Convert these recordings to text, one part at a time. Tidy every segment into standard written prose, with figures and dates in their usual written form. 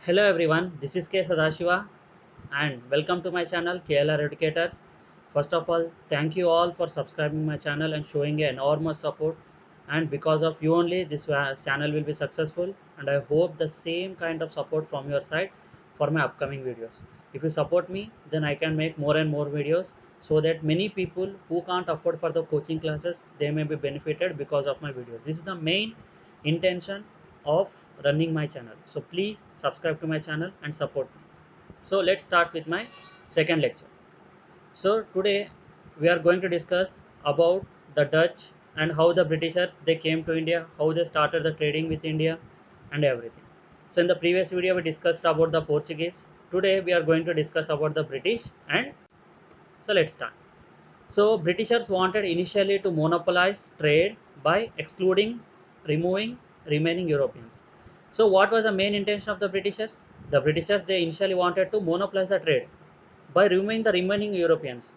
Hello everyone, this is K. Sadashiva and welcome to my channel KLR Educators. First of all, thank you all for subscribing my channel and showing enormous support, and because of you only this channel will be successful, and I hope the same kind of support from your side for my upcoming videos. If you support me, then I can make more and more videos so that many people who can't afford for the coaching classes, they may be benefited because of my videos. This is the main intention of running my channel, so please subscribe to my channel and support me. So let's start with my second lecture. So today we are going to discuss about the Dutch and how the Britishers they came to India, how they started the trading with India and everything. So in the previous video we discussed about the Portuguese. Today we are going to discuss about the British, and so let's start. So Britishers wanted initially to monopolize trade by excluding, removing remaining Europeans. So what was the main intention of the Britishers? The Britishers they initially wanted to monopolize the trade by removing the remaining Europeans.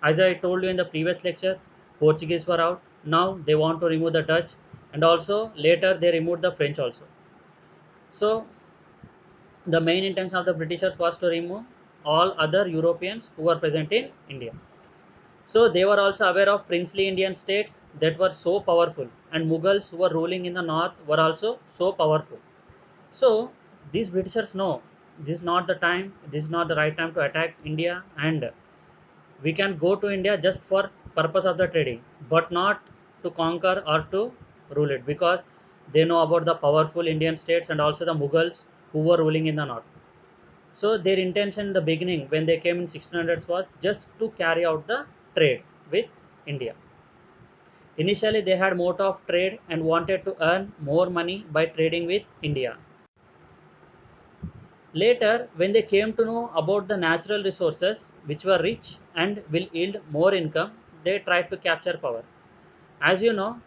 As I told you in the previous lecture, Portuguese were out. Now they want to remove the Dutch, and also later they removed the French also. So the main intention of the Britishers was to remove all other Europeans who were present in India. So they were also aware of princely Indian states that were so powerful, and Mughals who were ruling in the north were also so powerful. So these Britishers know this is not the time, this is not the right time to attack India, and we can go to India just for purpose of the trading, but not to conquer or to rule it, because they know about the powerful Indian states and also the Mughals who were ruling in the north. So their intention in the beginning when they came in 1600s was just to carry out the trade with India. Initially they had mode of trade and wanted to earn more money by trading with India. Later, when they came to know about the natural resources which were rich and will yield more income, they tried to capture power. As you know,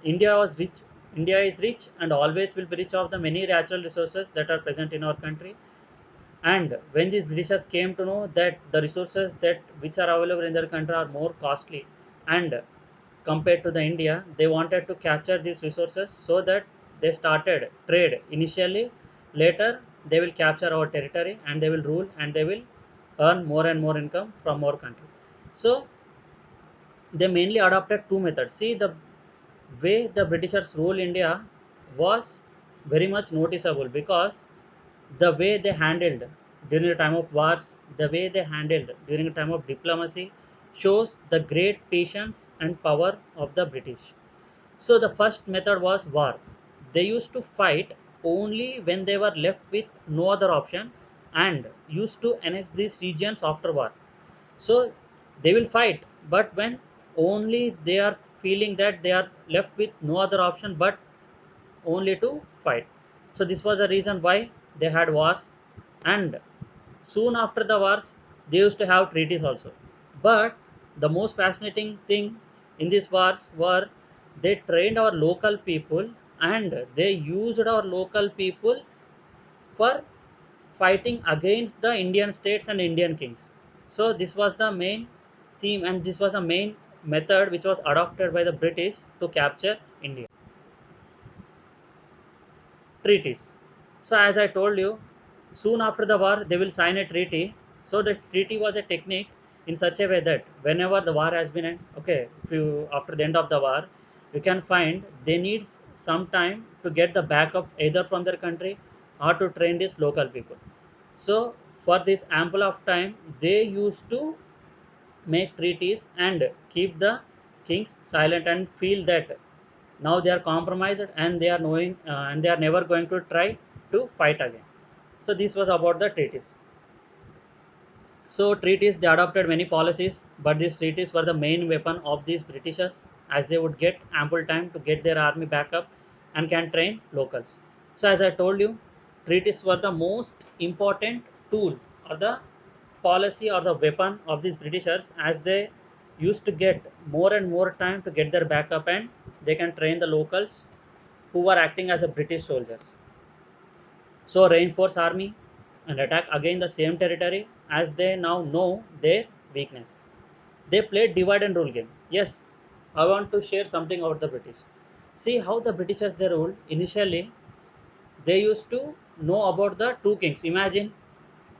India was rich. India is rich and always will be rich of the many natural resources that are present in our country. And when these Britishers came to know that the resources that which are available in their country are more costly, and compared to the India, they wanted to capture these resources so that they started trade initially. Later, they will capture our territory and they will rule and they will earn more and more income from our country. So they mainly adopted two methods. See, the way the Britishers rule India was very much noticeable, because the way they handled during the time of wars, the way they handled during the time of diplomacy shows the great patience and power of the British. So the first method was war. They used to fight only when they were left with no other option, and used to annex these regions after war. So they will fight, but when only they are feeling that they are left with no other option but only to fight. So this was the reason why they had wars, and soon after the wars they used to have treaties also. But the most fascinating thing in these wars were they trained our local people, and they used our local people for fighting against the Indian states and Indian kings. So this was the main theme, and this was the main method which was adopted by the British to capture India. Treaties. So as I told you, soon after the war they will sign a treaty. So the treaty was a technique in such a way that whenever the war has been okay, if you after the end of the war, you can find they need some time to get the backup either from their country or to train these local people. So for this ample of time, they used to make treaties and keep the kings silent and feel that now they are compromised and they are knowing and they are never going to try to fight again. So this was about the treaties. So treaties they adopted many policies, but these treaties were the main weapon of these Britishers, as they would get ample time to get their army back up and can train locals. So as I told you, treaties were the most important tool or the policy or the weapon of these Britishers, as they used to get more and more time to get their backup and they can train the locals who were acting as a British soldiers. So reinforce army and attack again the same territory, as they now know their weakness. They played divide and rule game. Yes, I want to share something about the British. See how the Britishers they ruled. Initially, they used to know about the two kings. Imagine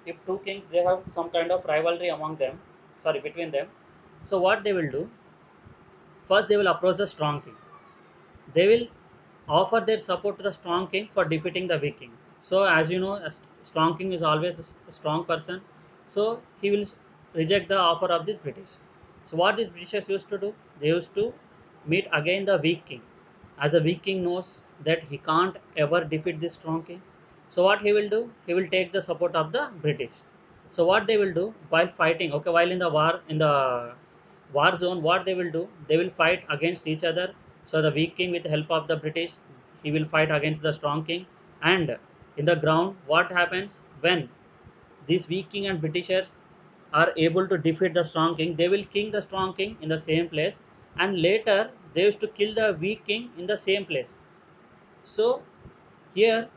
if two kings, they have some kind of rivalry among them, sorry, between them. So what they will do, first they will approach the strong king. They will offer their support to the strong king for defeating the weak king. So as you know, strong king is always a strong person, so he will reject the offer of this British. So what these Britishers used to do, they used to meet again the weak king, as the weak king knows that he can't ever defeat this strong king. So what he will do, he will take the support of the British. So what they will do while fighting, okay, while in the war, in the war zone, what they will do, they will fight against each other. So the weak king, with the help of the British, he will fight against the strong king. And in the ground, what happens when these weak king and Britishers are able to defeat the strong king, they will kill the strong king in the same place, and later they used to kill the weak king in the same place. So here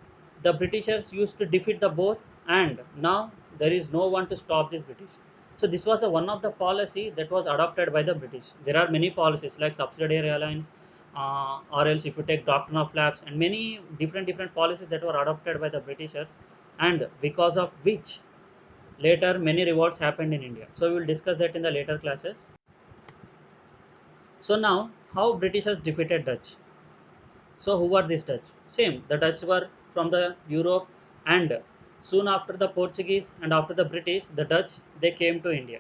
the Britishers used to defeat the both, and now there is no one to stop this British. So this was the one of the policy that was adopted by the British. There are many policies like subsidiary alliance, or else if you take doctrine of lapse, and many different policies that were adopted by the Britishers, and because of which later many revolts happened in India. So we will discuss that in the later classes. So now, how Britishers defeated Dutch? So who were these Dutch? Same, the Dutch were from the Europe, and soon after the Portuguese and after the British, the Dutch, they came to India.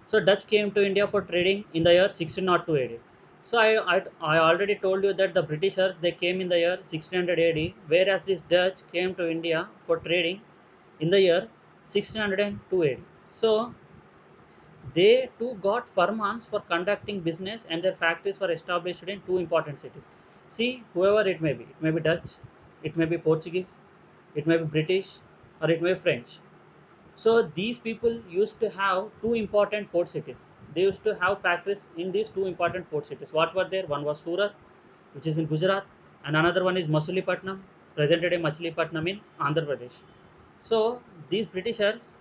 So Dutch came to India for trading in the year 1602 AD. So I already told you that the Britishers, they came in the year 1600 AD, whereas this Dutch came to India for trading in the year 1602 AD. So they too got firmans for conducting business, and their factories were established in two important cities. See, whoever it may be Dutch, it may be Portuguese, it may be British, or it may be French. So these people used to have two important port cities. They used to have factories in these two important port cities. What were there? One was Surat, which is in Gujarat, and another one is Masulipatam, present day Machilipatnam in Andhra Pradesh. So these Britishers,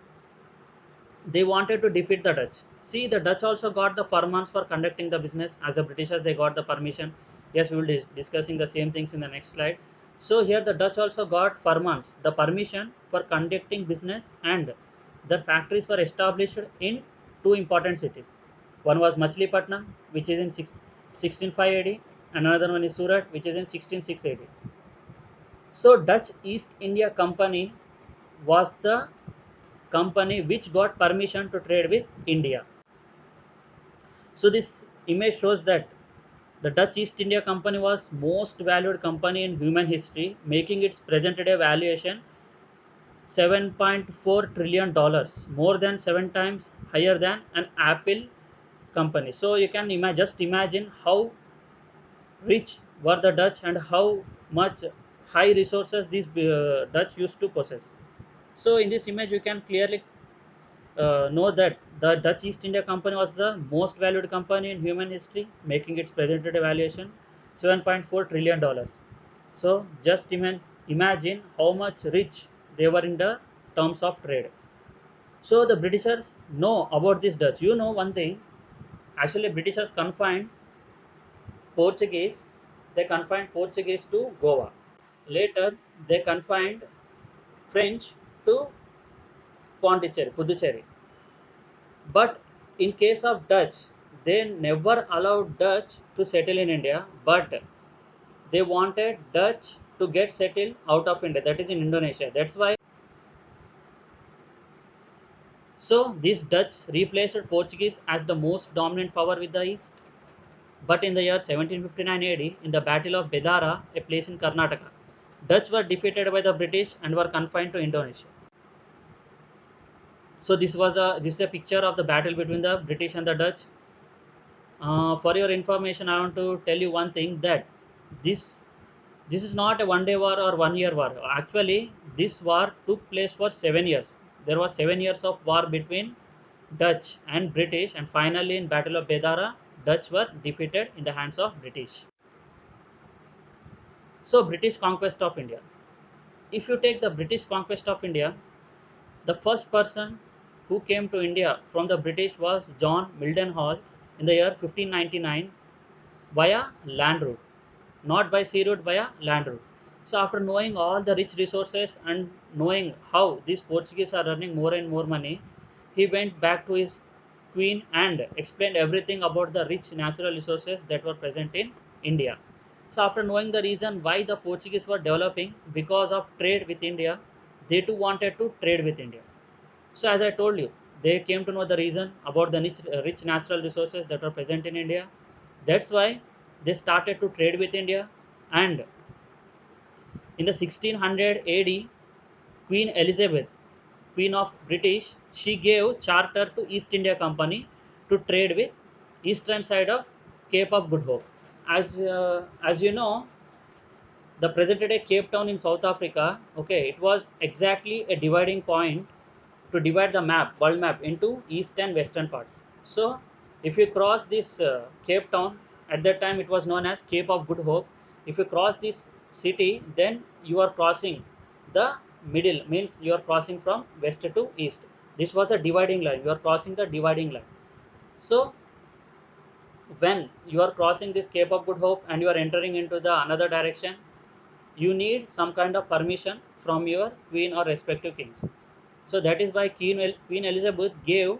they wanted to defeat the Dutch. See, the Dutch also got the firmans for conducting the business. As the Britishers, they got the permission. Yes, we will be discussing the same things in the next slide. So here the Dutch also got firmans, the permission for conducting business, and the factories were established in two important cities. One was Machilipatnam, which is in 1605 AD, and another one is Surat, which is in 1606 AD. So Dutch East India Company was the company which got permission to trade with India. So this image shows that the Dutch East India Company was most valued company in human history, making its present day valuation $7.4 trillion, more than 7 times higher than an Apple company. So you can just imagine how rich were the Dutch and how much high resources these Dutch used to possess. So in this image, you can clearly know that the Dutch East India Company was the most valued company in human history, making its present day valuation $7.4 trillion. So just imagine how much rich they were in the terms of trade. So the Britishers know about this Dutch. You know one thing, actually Britishers confined Portuguese, they confined Portuguese to Goa. Later they confined French to Pondicherry, Puducherry. But in case of Dutch, they never allowed Dutch to settle in India, but they wanted Dutch to get settled out of India, that is in Indonesia. That's why. So this Dutch replaced Portuguese as the most dominant power with the East. But in the year 1759 AD, in the Battle of Bedara, a place in Karnataka, Dutch were defeated by the British and were confined to Indonesia. So this is a picture of the battle between the British and the Dutch. For your information, I want to tell you one thing, that this this is not a one-day war or one-year war. Actually, this war took place for 7 years. There was 7 years of war between Dutch and British, and finally in Battle of Bedara, Dutch were defeated in the hands of British. So British conquest of India. If you take the British conquest of India, the first person who came to India from the British was John Mildenhall in the year 1599 via land route, not by sea route, via land route. So after knowing all the rich resources and knowing how these Portuguese are earning more and more money, he went back to his queen and explained everything about the rich natural resources that were present in India. So after knowing the reason why the Portuguese were developing because of trade with India, they too wanted to trade with India. So as I told you, they came to know the reason about the rich natural resources that are present in India. That's why they started to trade with India. And in the 1600 AD, Queen Elizabeth, Queen of British, she gave charter to East India Company to trade with eastern side of Cape of Good Hope. As you know, the present day Cape Town in South Africa, okay, it was exactly a dividing point to divide the map, world map, into east and western parts. So, if you cross this Cape Town, at that time it was known as Cape of Good Hope. If you cross this city, then you are crossing the middle, means you are crossing from west to east. This was a dividing line. You are crossing the dividing line. So, when you are crossing this Cape of Good Hope and you are entering into the another direction, you need some kind of permission from your queen or respective kings. So that is why Queen Elizabeth gave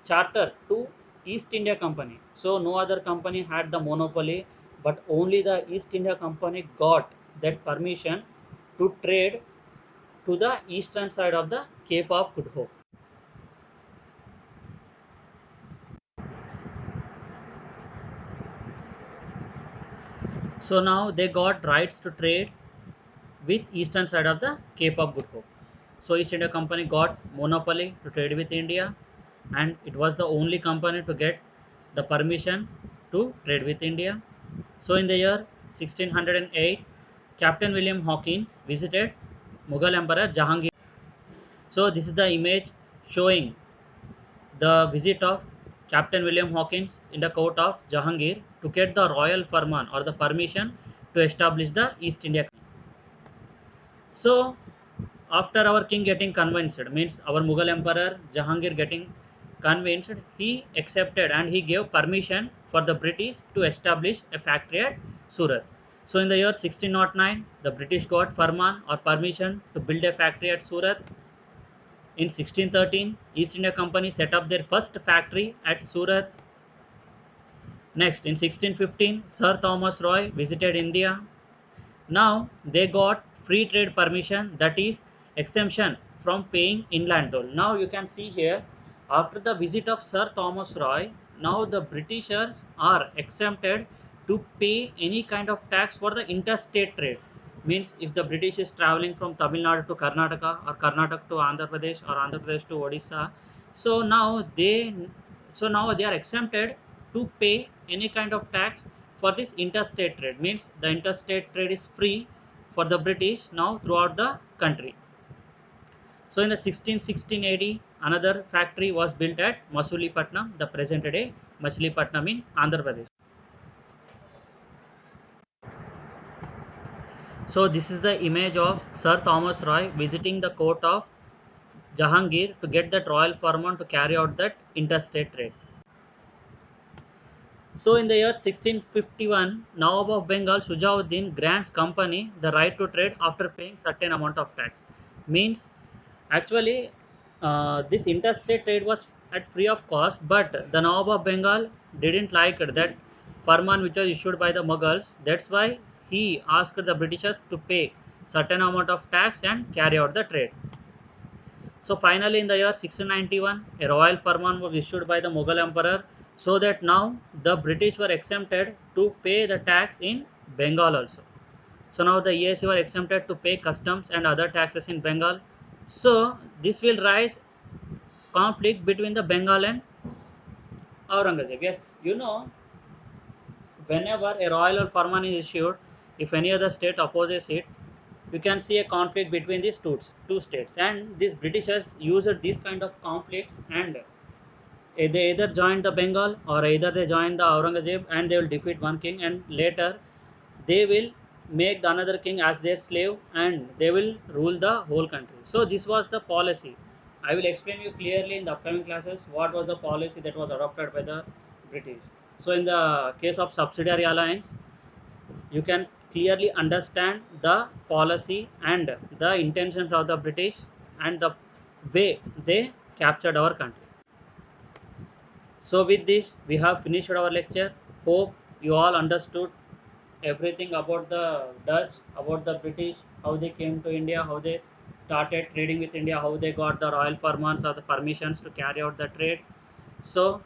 charter to East India Company. So no other company had the monopoly, but only the East India Company got that permission to trade to the eastern side of the Cape of Good Hope. So now they got rights to trade with eastern side of the Cape of Good Hope. So East India Company got monopoly to trade with India, and it was the only company to get the permission to trade with India. So in the year 1608, Captain William Hawkins visited Mughal Emperor Jahangir. So this is the image showing the visit of Captain William Hawkins in the court of Jahangir to get the royal farman or the permission to establish the East India Company. So after our king getting convinced, means our Mughal emperor Jahangir getting convinced, he accepted and he gave permission for the British to establish a factory at Surat. So in the year 1609, the British got farman or permission to build a factory at Surat. In 1613, East India Company set up their first factory at Surat. Next, in 1615, Sir Thomas Roy visited India. Now they got free trade permission, that is exemption from paying inland toll. Now you can see here, after the visit of Sir Thomas Roy, now the Britishers are exempted to pay any kind of tax for the interstate trade. Means if the British is traveling from Tamil Nadu to Karnataka or Karnataka to Andhra Pradesh or Andhra Pradesh to Odisha, so now they are exempted to pay any kind of tax for this interstate trade. Means the interstate trade is free for the British now throughout the country. So in the 1616 AD, another factory was built at Masulipatam, the present day Machilipatnam in Andhra Pradesh. So this is the image of Sir Thomas Roy visiting the court of Jahangir to get that royal permission to carry out that interstate trade. So in the year 1651, Nawab of Bengal Shujauddin grants company the right to trade after paying certain amount of tax. Means actually this interstate trade was at free of cost, but the Nawab of Bengal didn't like that farman which was issued by the Mughals. That's why he asked the Britishers to pay certain amount of tax and carry out the trade. So finally, in the year 1691, a royal firman was issued by the Mughal emperor, so that now the British were exempted to pay the tax in Bengal also. So now the EAC were exempted to pay customs and other taxes in Bengal. So this will rise conflict between the Bengal and Aurangzeb. Yes, you know, whenever a royal or firman is issued, if any other state opposes it, you can see a conflict between these two states, and these Britishers used these kind of conflicts, and they either joined the Bengal or either they joined the Aurangzeb, and they will defeat one king, and later they will make the another king as their slave, and they will rule the whole country. So this was the policy. I will explain you clearly in the upcoming classes what was the policy that was adopted by the British. So in the case of subsidiary alliance, you can clearly understand the policy and the intentions of the British and the way they captured our country. So with this, we have finished our lecture. Hope you all understood everything about the Dutch, about the British, how they came to India, how they started trading with India, how they got the royal permits or the permissions to carry out the trade. So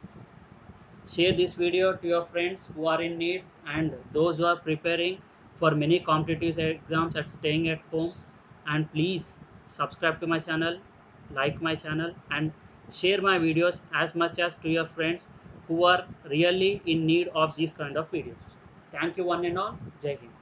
share this video to your friends who are in need and those who are preparing for many competitive exams at staying at home. And please subscribe to my channel, like my channel, and share my videos as much as to your friends who are really in need of these kind of videos. Thank you one and all. Jai Hind.